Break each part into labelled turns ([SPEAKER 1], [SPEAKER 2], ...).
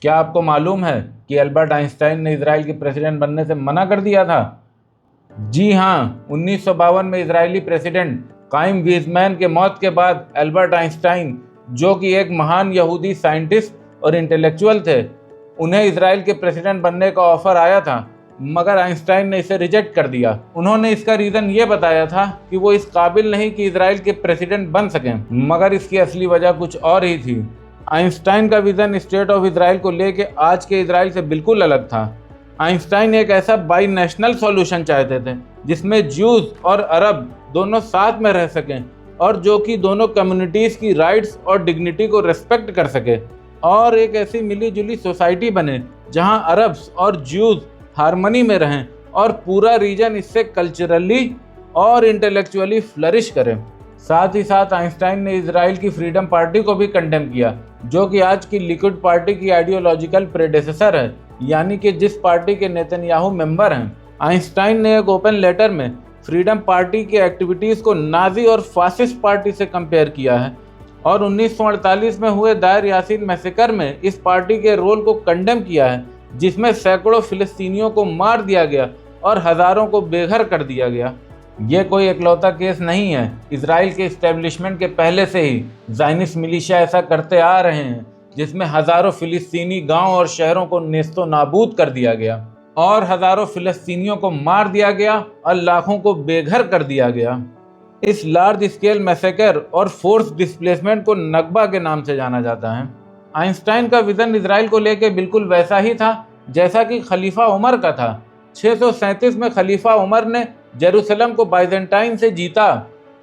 [SPEAKER 1] क्या आपको मालूम है कि अल्बर्ट आइंस्टाइन ने इजराइल के प्रेसिडेंट बनने से मना कर दिया था? जी हाँ, 1952 में इजरायली प्रेसिडेंट काइम वीज़मैन के मौत के बाद अल्बर्ट आइंस्टाइन, जो कि एक महान यहूदी साइंटिस्ट और इंटेलेक्चुअल थे, उन्हें इजराइल के प्रेसिडेंट बनने का ऑफर आया था, मगर आइंस्टाइन ने इसे रिजेक्ट कर दिया। उन्होंने इसका रीज़न ये बताया था कि वो इस काबिल नहीं कि इजराइल के प्रेसिडेंट बन सकें, मगर इसकी असली वजह कुछ और ही थी। आइंस्टाइन का विज़न स्टेट ऑफ इजराइल को लेकर आज के इजराइल से बिल्कुल अलग था। आइंस्टाइन एक ऐसा बाई नेशनल सॉल्यूशन चाहते थे जिसमें ज्यूज और अरब दोनों साथ में रह सकें और जो कि दोनों कम्युनिटीज़ की राइट्स और डिग्निटी को रेस्पेक्ट कर सके, और एक ऐसी मिली जुली सोसाइटी बने जहां अरब्स और ज्यूज हार्मनी में रहें और पूरा रीजन इससे कल्चरली और इंटेलेक्चुअली फ्लरिश करे। साथ ही साथ आइंस्टाइन ने इजराइल की फ्रीडम पार्टी को भी कंडेम किया, जो कि आज की लिक्विड पार्टी की आइडियोलॉजिकल प्रेडेसेसर है, यानी कि जिस पार्टी के नेतन्याहू मेंबर हैं। आइंस्टाइन ने एक ओपन लेटर में फ्रीडम पार्टी की एक्टिविटीज़ को नाजी और फासिस्ट पार्टी से कंपेयर किया है और 1948 में हुए दायर यासीन मैसेकर में इस पार्टी के रोल को कंडेम किया है, जिसमें सैकड़ों फिलिस्तीनियों को मार दिया गया और हज़ारों को बेघर कर दिया गया। ये कोई इकलौता केस नहीं है। इजराइल के इस्टेब्लिशमेंट के पहले से ही ज़ायनिस्ट मिलिशिया ऐसा करते आ रहे हैं, जिसमें हज़ारों फिलिस्तीनी गांव और शहरों को नेस्तो नाबूद कर दिया गया और हज़ारों फिलिस्तीनियों को मार दिया गया और लाखों को बेघर कर दिया गया। इस लार्ज स्केल मैसेकर और फोर्स डिस्प्लेसमेंट को नकबा के नाम से जाना जाता है। आइंस्टाइन का विज़न इजराइल को लेकर बिल्कुल वैसा ही था जैसा कि खलीफा उमर का था। 637 में खलीफा उमर ने जेरूसलम को बाइजेंटाइन से जीता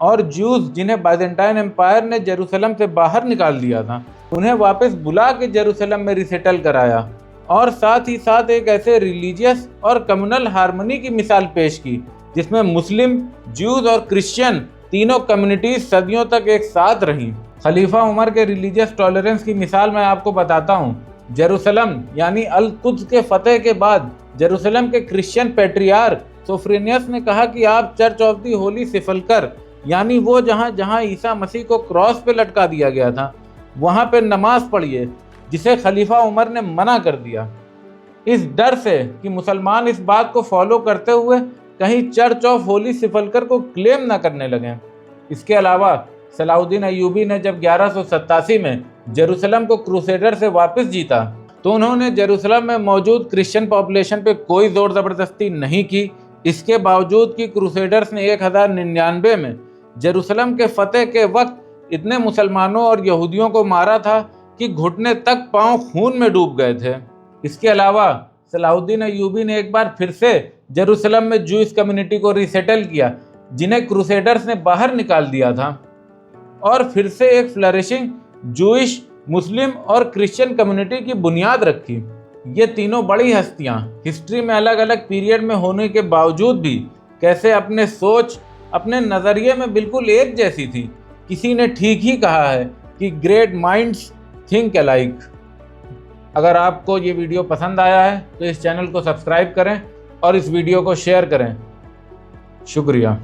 [SPEAKER 1] और ज्यूज, जिन्हें बाइजेंटाइन एम्पायर ने जेरूसलम से बाहर निकाल दिया था, उन्हें वापस बुला के जेरूसलम में रिसेटल कराया और साथ ही साथ एक ऐसे रिलीजियस और कम्युनल हार्मनी की मिसाल पेश की जिसमें मुस्लिम, ज्यूज और क्रिश्चियन तीनों कम्युनिटीज सदियों तक एक साथ रहीं। खलीफा उमर के रिलीजियस टॉलरेंस की मिसाल मैं आपको बताता हूँ। जेरूसलम यानी अल कुद्स के फतेह के बाद जेरूसलम के क्रिश्चियन पैट्रियार्क सोफ्रेनियस ने कहा कि आप चर्च ऑफ दी होली सिफलकर, यानी वो जहाँ ईसा मसीह को क्रॉस पे लटका दिया गया था, वहाँ पे नमाज पढ़िए, जिसे खलीफा उमर ने मना कर दिया, इस डर से कि मुसलमान इस बात को फॉलो करते हुए कहीं चर्च ऑफ होली सिफलकर को क्लेम ना करने लगे। इसके अलावा सलाउद्दीन अय्यूबी ने जब 1187 में जेरूसलम को क्रूसेडर से वापस जीता तो उन्होंने जेरूसलम में मौजूद क्रिश्चियन पॉपुलेशन पे कोई ज़ोर ज़बरदस्ती नहीं की। इसके बावजूद कि क्रूसेडर्स ने 1099 में जेरूसलम के फतेह के वक्त इतने मुसलमानों और यहूदियों को मारा था कि घुटने तक पांव खून में डूब गए थे। इसके अलावा सलाउद्दीन अय्यूबी ने एक बार फिर से जेरूसलम में जूइश कम्युनिटी को रिसेटल किया, जिन्हें क्रूसेडर्स ने बाहर निकाल दिया था, और फिर से एक फ्लरिशिंग जूइश, मुस्लिम और क्रिश्चियन कम्युनिटी की बुनियाद रखी। ये तीनों बड़ी हस्तियां हिस्ट्री में अलग अलग पीरियड में होने के बावजूद भी कैसे अपने सोच, अपने नज़रिए में बिल्कुल एक जैसी थी। किसी ने ठीक ही कहा है कि ग्रेट माइंड्स थिंक अलाइक। अगर आपको ये वीडियो पसंद आया है तो इस चैनल को सब्सक्राइब करें और इस वीडियो को शेयर करें। शुक्रिया।